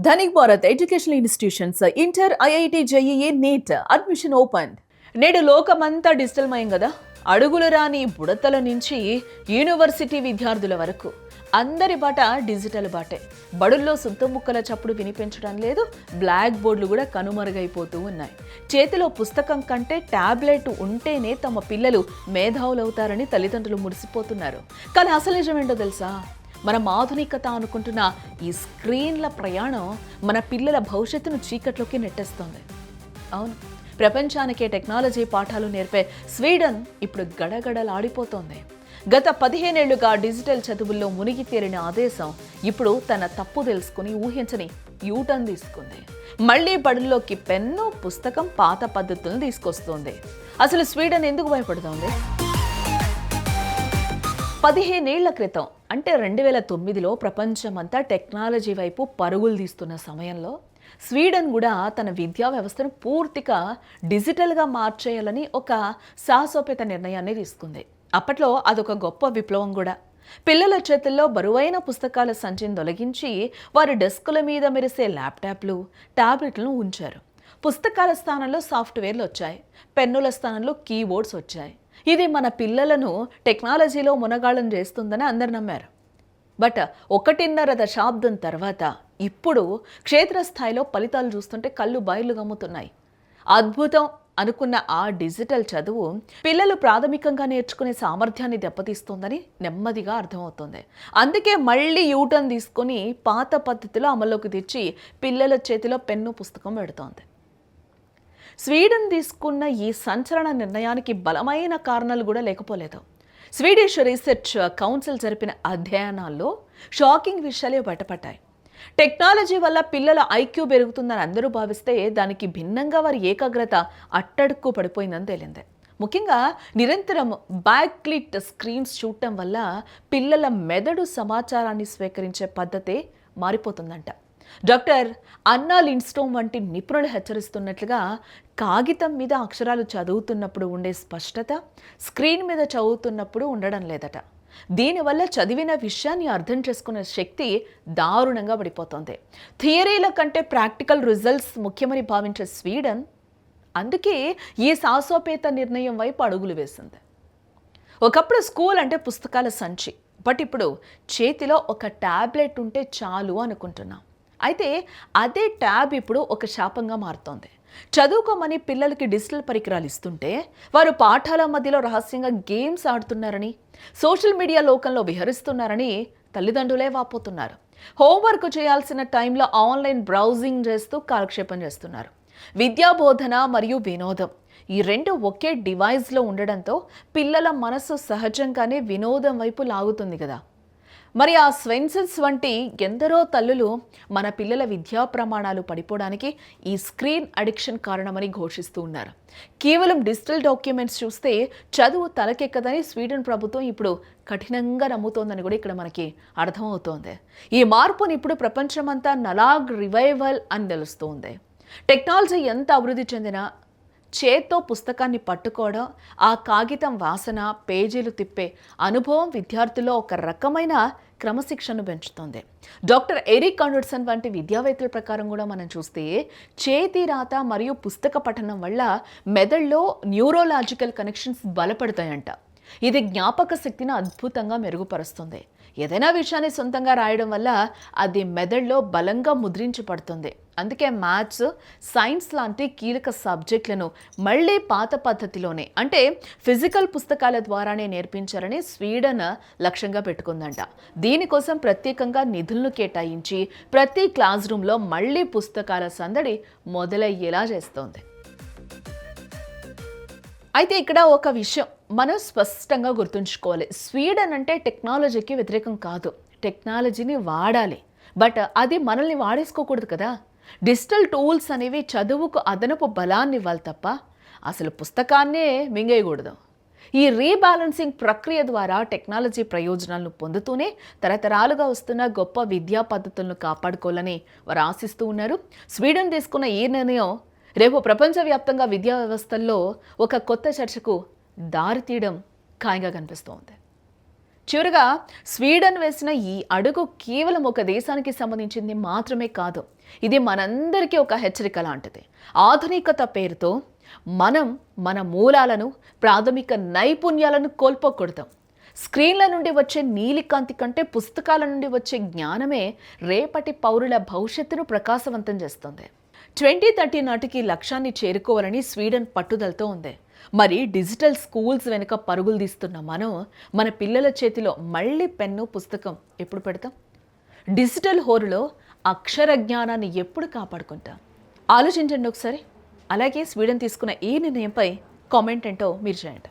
Dhanik Bharat educational institutions inter IIT JEE NEET admission open. నేడు లోకమంతా digital మయం కదా. అడుగులు రాని బుడతల నుంచి యూనివర్సిటీ విద్యార్థుల వరకు అందరి బాట డిజిటల్ బాటే. బడుల్లో సుద్ద ముక్కల చప్పుడు వినిపించడం లేదు. బ్లాక్ బోర్డులు కూడా కనుమరుగైపోతూ ఉన్నాయి. చేతిలో పుస్తకం కంటే టాబ్లెట్ ఉంటేనే తమ పిల్లలు మేధావులవుతారని తల్లిదండ్రులు మురిసిపోతున్నారు. కానీ అసలు నిజమేంటో తెలుసా? మనం ఆధునికత అనుకుంటున్న ఈ స్క్రీన్ల ప్రయాణం మన పిల్లల భవిష్యత్తును చీకట్లోకి నెట్టేస్తోంది. అవును, ప్రపంచానికే టెక్నాలజీ పాఠాలు నేర్పే స్వీడన్ ఇప్పుడు గడగడలాడిపోతోంది. గత 15 ఏళ్లుగా డిజిటల్ చదువుల్లో మునిగి తేలిన ఆ దేశం ఇప్పుడు తన తప్పు తెలుసుకుని ఊహించని యూటర్న్ తీసుకుంది. మళ్లీ బడుల్లోకి పెన్ను, పుస్తకం, పాత పద్ధతులను తీసుకొస్తోంది. అసలు స్వీడన్ ఎందుకు భయపడుతోంది? 15 ఏళ్ల క్రితం అంటే 2009లో ప్రపంచమంతా టెక్నాలజీ వైపు పరుగులు తీస్తున్న సమయంలో స్వీడన్ కూడా తన విద్యా వ్యవస్థను పూర్తిగా డిజిటల్గా మార్చేయాలని ఒక సాహసోపేత నిర్ణయాన్ని తీసుకుంది. అప్పట్లో అదొక గొప్ప విప్లవం కూడా. పిల్లల చేతుల్లో బరువైన పుస్తకాల సంచిని తొలగించి వారి డెస్కుల మీద మెరిసే ల్యాప్టాప్లు, టాబ్లెట్లను ఉంచారు. పుస్తకాల స్థానంలో సాఫ్ట్వేర్లు వచ్చాయి. పెన్నుల స్థానంలో కీబోర్డ్స్ వచ్చాయి. ఇది మన పిల్లలను టెక్నాలజీలో మునగాళం చేస్తుందని అందరు నమ్మారు. బట్ 1.5 దశాబ్దం తర్వాత ఇప్పుడు క్షేత్రస్థాయిలో ఫలితాలు చూస్తుంటే కళ్ళు బయలు గమ్ముతున్నాయి. అద్భుతం అనుకున్న ఆ డిజిటల్ చదువు పిల్లలు ప్రాథమికంగా నేర్చుకునే సామర్థ్యాన్ని దెబ్బతీస్తోందని నెమ్మదిగా అర్థమవుతోంది. అందుకే మళ్ళీ యూటర్న్ తీసుకొని పాత పద్ధతిలో అమల్లోకి తెచ్చి పిల్లల చేతిలో పెన్ను, పుస్తకం పెడుతోంది. స్వీడన్ తీసుకున్న ఈ సంచలన నిర్ణయానికి బలమైన కారణాలు కూడా లేకపోలేదు. స్వీడిష్ రీసెర్చ్ కౌన్సిల్ జరిపిన అధ్యయనాల్లో షాకింగ్ విషయాలే బయటపడ్డాయి. టెక్నాలజీ వల్ల పిల్లల ఐక్యూ పెరుగుతుందని అందరూ భావిస్తే దానికి భిన్నంగా వారి ఏకాగ్రత అట్టడుక్కు పడిపోయిందని తేలింది. ముఖ్యంగా నిరంతరం బ్యాక్లిట్ స్క్రీన్స్ చూడటం వల్ల పిల్లల మెదడు సమాచారాన్ని స్వీకరించే పద్ధతే మారిపోతుందంట. డాక్టర్ అన్నా లిండ్స్టోమ్ వంటి నిపుణులు హెచ్చరిస్తున్నట్లుగా కాగితం మీద అక్షరాలు చదువుతున్నప్పుడు ఉండే స్పష్టత స్క్రీన్ మీద చదువుతున్నప్పుడు ఉండడం లేదట. దీనివల్ల చదివిన విషయాన్ని అర్థం చేసుకునే శక్తి దారుణంగా పడిపోతుంది. థియరీల కంటే ప్రాక్టికల్ రిజల్ట్స్ ముఖ్యమని భావించే స్వీడన్ అందుకే ఈ సాహసోపేత నిర్ణయం వైపు అడుగులు వేసింది. ఒకప్పుడు స్కూల్ అంటే పుస్తకాల సంచి, బట్ ఇప్పుడు చేతిలో ఒక టాబ్లెట్ ఉంటే చాలు అనుకుంటున్నాం. అయితే అదే ట్యాబ్ ఇప్పుడు ఒక శాపంగా మారుతోంది. చదువుకోమని పిల్లలకి డిజిటల్ పరికరాలు ఇస్తుంటే వారు పాఠాల మధ్యలో రహస్యంగా గేమ్స్ ఆడుతున్నారని, సోషల్ మీడియా లోకంలో విహరిస్తున్నారని తల్లిదండ్రులే వాపోతున్నారు. హోంవర్క్ చేయాల్సిన టైంలో ఆన్లైన్ బ్రౌజింగ్ చేస్తూ కాలక్షేపం చేస్తున్నారు. విద్యా బోధన మరియు వినోదం ఈ రెండు ఒకే డివైస్లో ఉండడంతో పిల్లల మనసు సహజంగానే వినోదం వైపు లాగుతుంది కదా. మరి ఆ స్వెన్సన్స్ వంటి ఎందరో తల్లులు మన పిల్లల విద్యా ప్రమాణాలు పడిపోవడానికి ఈ స్క్రీన్ అడిక్షన్ కారణమని ఘోషిస్తూ ఉన్నారు. కేవలం డిజిటల్ డాక్యుమెంట్స్ చూస్తే చదువు తలకెక్కదని స్వీడన్ ప్రభుత్వం ఇప్పుడు కఠినంగా నమ్ముతోందని కూడా ఇక్కడ మనకి అర్థమవుతోంది. ఈ మార్పుని ఇప్పుడు ప్రపంచమంతా నలాగ్ రివైవల్ అని తెలుస్తోంది. టెక్నాలజీ ఎంత అభివృద్ధి చెందినా చేత్తో పుస్తకాన్ని పట్టుకోవడం, ఆ కాగితం వాసన, పేజీలు తిప్పే అనుభవం విద్యార్థుల్లో ఒక రకమైన క్రమశిక్షణను పెంచుతుంది. డాక్టర్ ఎరిక్ ఆండర్సన్ వంటి విద్యావేత్తల ప్రకారం కూడా మనం చూస్తే చేతి రాత మరియు పుస్తక పఠనం వల్ల మెదడులో న్యూరోలాజికల్ కనెక్షన్స్ బలపడతాయంట. ఇది జ్ఞాపక శక్తిని అద్భుతంగా మెరుగుపరుస్తుంది. ఏదైనా విషయాన్ని సొంతంగా రాయడం వల్ల అది మెదడులో బలంగా ముద్రించబడుతుంది. అందుకే మ్యాథ్స్, సైన్స్ లాంటి కీలక సబ్జెక్టులను మళ్ళీ పాత పద్ధతిలోనే అంటే ఫిజికల్ పుస్తకాల ద్వారానే నేర్పించాలని స్వీడన్ లక్ష్యంగా పెట్టుకుందంట. దీనికోసం ప్రత్యేకంగా నిధులను కేటాయించి ప్రతి క్లాస్ రూమ్లో మళ్ళీ పుస్తకాల సందడి మొదలయ్యేలా చేస్తోంది. అయితే ఇక్కడ ఒక విషయం మనం స్పష్టంగా గుర్తుంచుకోవాలి. స్వీడన్ అంటే టెక్నాలజీకి వ్యతిరేకం కాదు, టెక్నాలజీని వాడాలి. బట్ అది మనల్ని వాడేసుకోకూడదు కదా. డిజిటల్ టూల్స్ అనేవి చదువుకు అదనపు బలాన్ని ఇవ్వాలి తప్ప అసలు పుస్తకాన్నే మింగేయకూడదు. ఈ రీబ్యాలెన్సింగ్ ప్రక్రియ ద్వారా టెక్నాలజీ ప్రయోజనాలను పొందుతూనే తరతరాలుగా వస్తున్న గొప్ప విద్యా పద్ధతులను కాపాడుకోవాలని వారు ఆశిస్తూ ఉన్నారు. స్వీడన్ తీసుకున్న ఈ నిర్ణయం రేపు ప్రపంచవ్యాప్తంగా విద్యా వ్యవస్థల్లో ఒక కొత్త చర్చకు దారితీయడం ఖాయంగా కనిపిస్తోంది. చివరగా స్వీడన్ వేసిన ఈ అడుగు కేవలం ఒక దేశానికి సంబంధించింది మాత్రమే కాదు. ఇది మనందరికీ ఒక హెచ్చరిక లాంటిది. ఆధునికత పేరుతో మనం మన మూలాలను, ప్రాథమిక నైపుణ్యాలను కోల్పోకూడదు. స్క్రీన్ల నుండి వచ్చే నీలికాంతి కంటే పుస్తకాల నుండి వచ్చే జ్ఞానమే రేపటి పౌరుల భవిష్యత్తును ప్రకాశవంతం చేస్తుంది. 2030 నాటికి లక్ష్యాన్ని చేరుకోవాలని స్వీడన్ పట్టుదలతో ఉంది. మరి డిజిటల్ స్కూల్స్ వెనుక పరుగులు తీస్తున్న మనం మన పిల్లల చేతిలో మళ్ళీ పెన్ను, పుస్తకం ఎప్పుడు పెడతాం? డిజిటల్ హోరులో అక్షర జ్ఞానాన్ని ఎప్పుడు కాపాడుకుంటాం? ఆలోచించండి ఒకసారి. అలాగే స్వీడన్ తీసుకున్న ఈ నిర్ణయంపై కామెంట్ ఏంటో మీరు చేయండి.